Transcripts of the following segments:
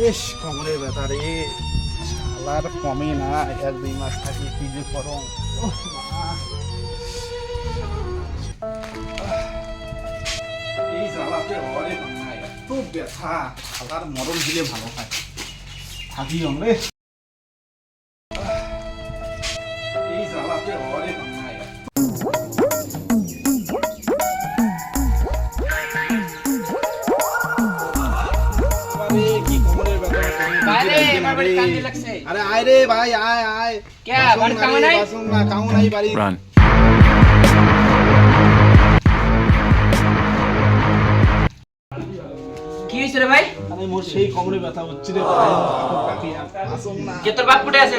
ইস কোমরে ব্যথা রে, শালার কমে না। 1-2 মাস থাকি কি যে করো। এই জ্বালাতে অরে বাংলায় এত ব্যথা, শালার মরণ দিলে ভালো হয়। থাকি রে, এই জ্বালাতে অরে বাংলায়। अरे आय रे भाई, आय आय। क्या बारी काम नहीं? ना काम नहीं बारी। Run. কি হইছে রে ভাই? আরে মোর সেই কোমরে ব্যথা হচ্ছে রে ভাই। ডাকি আন আসুন না। কে তোর বাপ কোটে আছে?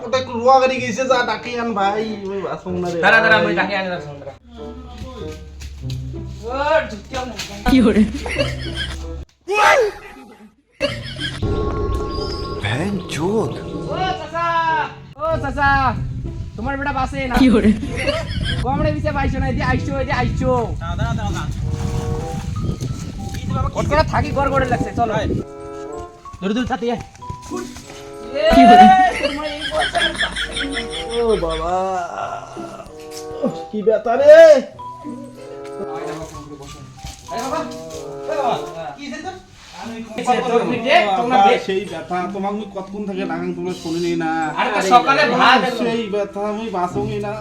ওটা একটু রোয়া গাড়ি গেছে, যা ডাকি আন ভাই। ওই আসুন না রে। দাঁড়া দাঁড়া, আমি ডাকি আনি দাঁড়া। ও ঢুকতেও না। কি হরে ও চাচা, তোমার বেটা বাসে না? কি হরে কমরে বিছে পাইছো না? এই যে আইছো, এই যে আইছো। ওট করে থাকি গড় গড়ে লাগছে, চলো। দূর দূর ছাতি আয়। কি হরে ও বাবা, কি ব্যথা রে। আরে বাবা, কি হইছে তোর? সেই ব্যথা তোমাকে কতক্ষণ থেকে ডাকাং, তোমরা শুনিনি না। আরে তো সকালে ভাত সেই ব্যথা আমি বাসুনি না।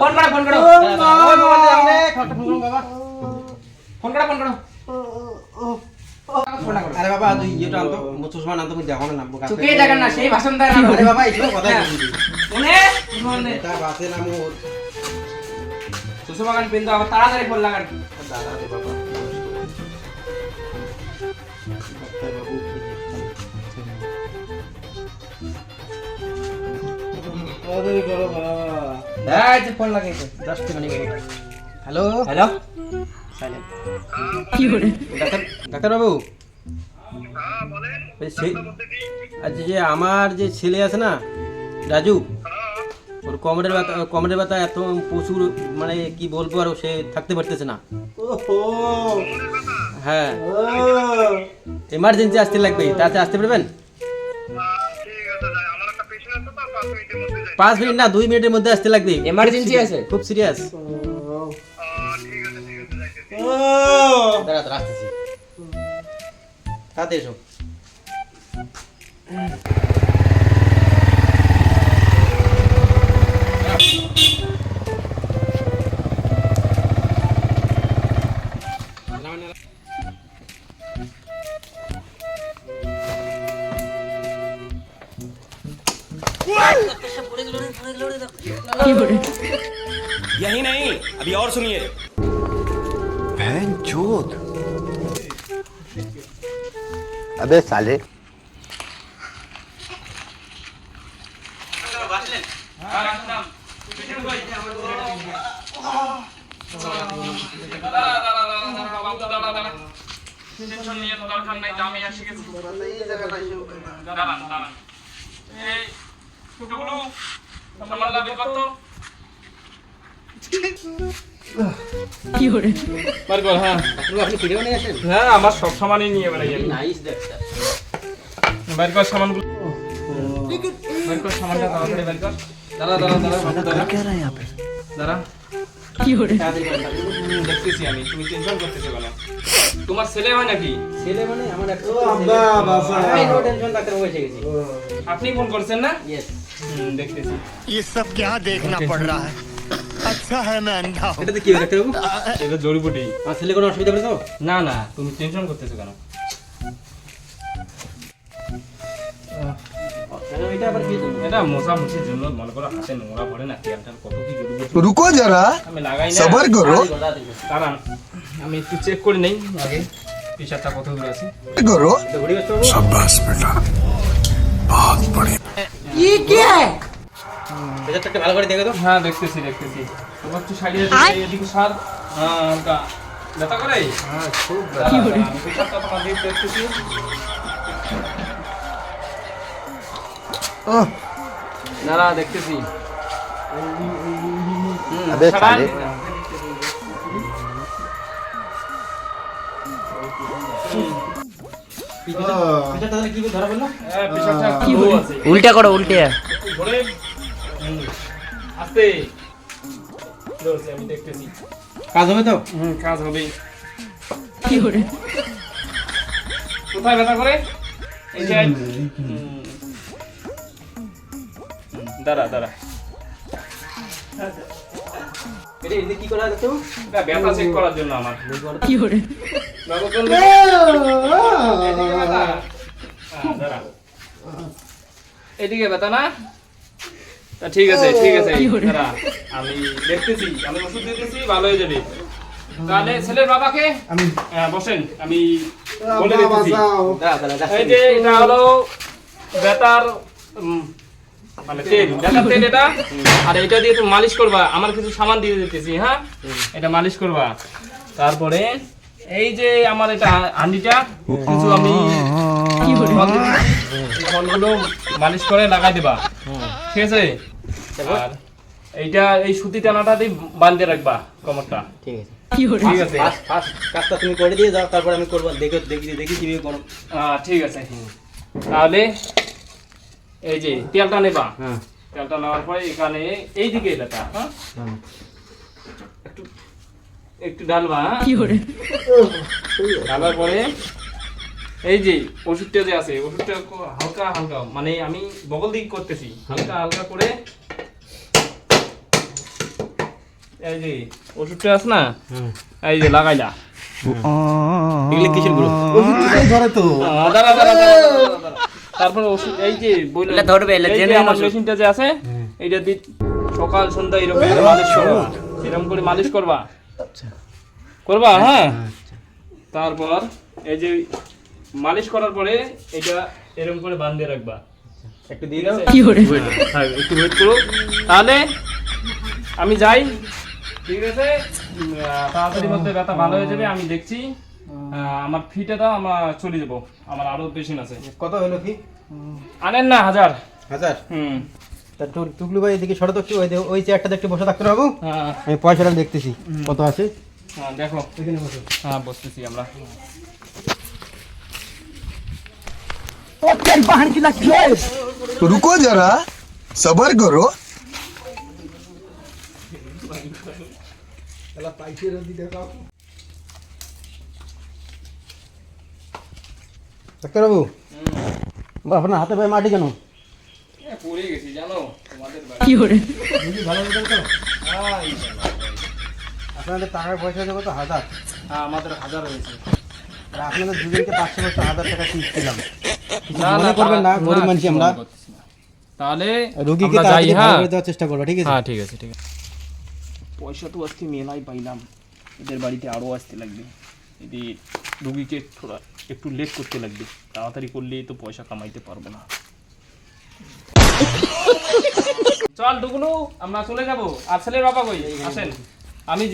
ফোন করো, ফোন করো। ওই মোবাইল দে আমনে, খাটা ফোন করো বাবা। ফোন করো, ফোন করো। আরে বাবা তুই এটা আনতো চশমা আনতো আমি দেখো না চুকে দেখেন না, সেই ভাষণ দেয় না। আরে বাবা এইসব কথা বলছি মনে মনে এটা বাসে নামো সুসু বাগান পিন দাও, আবার তাড়াতাড়ি ফোন লাগান। দাদা রে বাবা আরে করো বাবা। এই যে ফোন লাগাইছে 10 মিনিট। হ্যালো হ্যালো, সাইলেন্ট কি হরে ডাক্তার বাবু আচ্ছা যে আমার যে ছেলে আছে না রাজু, ওর কোমরের ব্যথা এত প্রচুর, মানে কি বলবো, আর সে থাকতে পারতেছে না। ওহো, হ্যাঁ ও, এমার্জেন্সি আসতে লাগবে, তাতে আসতে পারবেন? 5 মিনিট না 2 মিনিটের মধ্যে আসতে লাগবে। এমার্জেন্সি আছে? খুব সিরিয়াস। ও, দাঁড়া দাঁড়া আসতেছি, তাতে এসো। কি হরে यही नहीं, अभी और सुनिए। अबे साले কি হরে বার কর। হ্যাঁ আপনি ভিডিও নিয়ে আসেন? হ্যাঁ, আমার সব সামানই নিয়ে বেড়াই আমি। Nice doctor. বার কর সামানগুলো, বার কর সামানটা, তাড়াতাড়ি বার কর। দাঁড়া দাঁড়া দাঁড়া দাঁড়া দাঁড়া। কি হরে দেখতেছি আমি, তুমি টেনশন করতেছো কেন? তোমার ছেলে হয় নাকি? ছেলে মানে আমার একটা ও, আব্বা, বাবা। আমি নো টেনশন ডাক্তার হয়ে গেছি। আপনি ফোন করছেন না? ইয়েস। দেখতেছি। ये सब क्या देखना पड़ रहा है। अच्छा है मैं अंधा हूँ। এটাতে কি ডাক্তার বাবু? এটা জড়িবুটি। আমার ছেলে কোনো অসুবিধা হবে তো? না না, তুমি টেনশন করতেছো কেন? এটা আবার কি জন্য? এটা মোছামুছির জন্য, মনে করো হাতে নোংরা পড়ে না, তেলটাল কত কি জড়িবুটি रुको जरा আমি লাগাই না। सबर करो কারণ আমি একটু চেক করে নেই আগে প্রেশারটা কত দূর আছে। करो এটা ঘুরে গেছে বাবু? शाबाश बेटा बहुत बढ़िया প্রেশারটা একটু ভালো করে দেখে দাও। হ্যাঁ দেখতেছি দেখতেছি। তোমার একটু সাইডে এদিকে সার। হ্যাঁ হালকা ব্যথা করে। হ্যাঁ খুব কি হরে প্রেশারটা তোমার দিয়ে দেখতেছি। দাঁড়া দেখতেছি। अबे साले পিছনটা তাহলে কি ধরা পড়লো? হ্যাঁ পিছনটা কি বউ বলে? আছে উল্টা করো উল্টে ঘোরে আস্তে ধরছি আমি দেখতেছি কাজ হবে তো? কাজ হবে Fiore, কোথায় ব্যথা করে এই যে দাঁড়া দাঁড়া এটা এমনি কি করা লাগতো? এটা ব্যথা চেক করার জন্য আমার Fiore, নগদন এদিকে ব্যথা দাঁড়া এদিকে ব্যথা না তা ঠিক আছে দাঁড়া আমি দেখতেছি আমি ওষুধ দিতেছি ভালো হয়ে যাবে তাহলে ছেলের বাবাকে আমি বসেন আমি বলে দিতেছি দাঁড়া এই যে এটা হলো বেতার মানে তেল বেতার তেল এটা আর এটা দিয়ে তুমি মালিশ করবা আমার কিছু সামান দিয়ে দিতেছি হ্যাঁ এটা মালিশ করবা তারপরে এই যে আমার এটা হান্ডিটা কিছু আমি ফলগুলো মালিশ করে লাগাই দিবা ঠিক আছে আর এইটা এই সুতি টানাটা দিয়ে বাঁধতে রাখবা কোমরটা ঠিক আছে Fiore, ঠিক আছে ফার্স্ট কাজটা তুমি করে দিয়ে যাও, তারপর আমি করবো। দেখি কিভাবে করো। ঠিক আছে তাহলে এই যে তেলটা নেবা হ্যাঁ তেলটা নেওয়ার পরে এখানে এইদিকে এটা হ্যাঁ একটু একটু ঢালবা হ্যাঁ Fiore, ঢালার পরে এই যে ওষুধটা যে আছে ওষুধটা হালকা হালকা মানে আমি বগল দিক করতেছি হালকা হালকা করে এই যে ওষুধটা আছে না এই যে লাগাইলা এগুলো কিসের গুলো? ধরে তো দাঁড়া তারপর ওষুধ এই যে বললাম এগুলা ধরবে, এগুলা এই যে জেনুইন আমার ওষুধ। মেশিনটা যে আছে এইটা দিয়ে সকাল সন্ধ্যা এরকম করে মালিশ করবা এরকম করে মালিশ করবা করবা হ্যাঁ তারপর এই যে মালিশ করার পরে এটা এরকম করে বাঁধিয়ে রাখবা একটু দিয়ে দাও। Fiore, হ্যাঁ একটু ওয়েট করো তাহলে আমি যাই ঠিক আছে তাড়াতাড়ির মধ্যে ব্যথা ভালো হয়ে যাবে আমি দেখছি আমার ফিটা দাও আমরা চলে যাবো আমার আরো পেশেন্ট আছে কত হলো কি? আনেন না 1000 1000? হুম তা টুকলু ভাই এদিকে সরো তো একটু, ওই চেয়ারটাতে একটু বসে থাকতে পারবো? হ্যাঁ আমি পয়সাটা দেখতেছি কত আছে। হ্যাঁ দেখো এখানে বসো। হ্যাঁ বসতেছি আমরা रुको जरा सबर करो ডাক্তারবাবু, আপনার হাতে পায়ে মাটি কেন? পড়ে গেছি জানো তোমাদের বাড়ি Fiore, ভালো হয়ে তো? হ্যাঁ আপনাদের টাকার পয়সা দেবো তো 1000, হ্যাঁ আমাদের 1000 হয়েছে আর আপনাদের দুজনকে 500 1000 টাকা টিপ দিলাম। না মনে করবেন না, গরিব মানুষ আমরা। তাহলে রোগীকে আমরা যাই তাড়াতাড়ি হ্যাঁ ভালো করে দেওয়ার চেষ্টা করবো, ঠিক আছে? হ্যাঁ ঠিক আছে পয়সা তো আজকে মেলাই পাইলাম এদের বাড়িতে আরো আসতে লাগবে যদি রুগীকে থোড়া একটু লেট করতে লাগবে তাড়াতাড়ি করলেই তো পয়সা কামাইতে পারবো না চল ডুগুলু আমরা চলে যাবো আর ছেলের বাবা কই আসেন আমি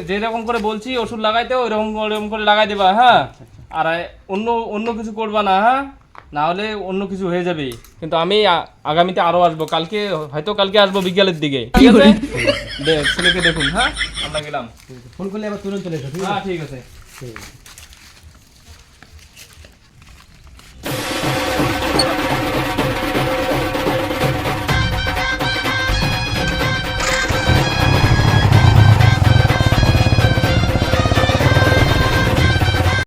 যে রকম করে বলছি ওষুধ লাগাইতে ওইরকম করে লাগাই দেবা হ্যাঁ আর অন্য কিছু করবা না হ্যাঁ না হলে অন্য কিছু হয়ে যাবে কিন্তু আমি আগামীতে আরো আসবো কালকে আসবো বিকেলের দিকে ঠিক আছে ছেলেকে দেখুন হ্যাঁ আমরা গেলাম ফোন করলে আবার তুরন্ত চলে এসো, ঠিক আছে? হ্যাঁ ঠিক আছে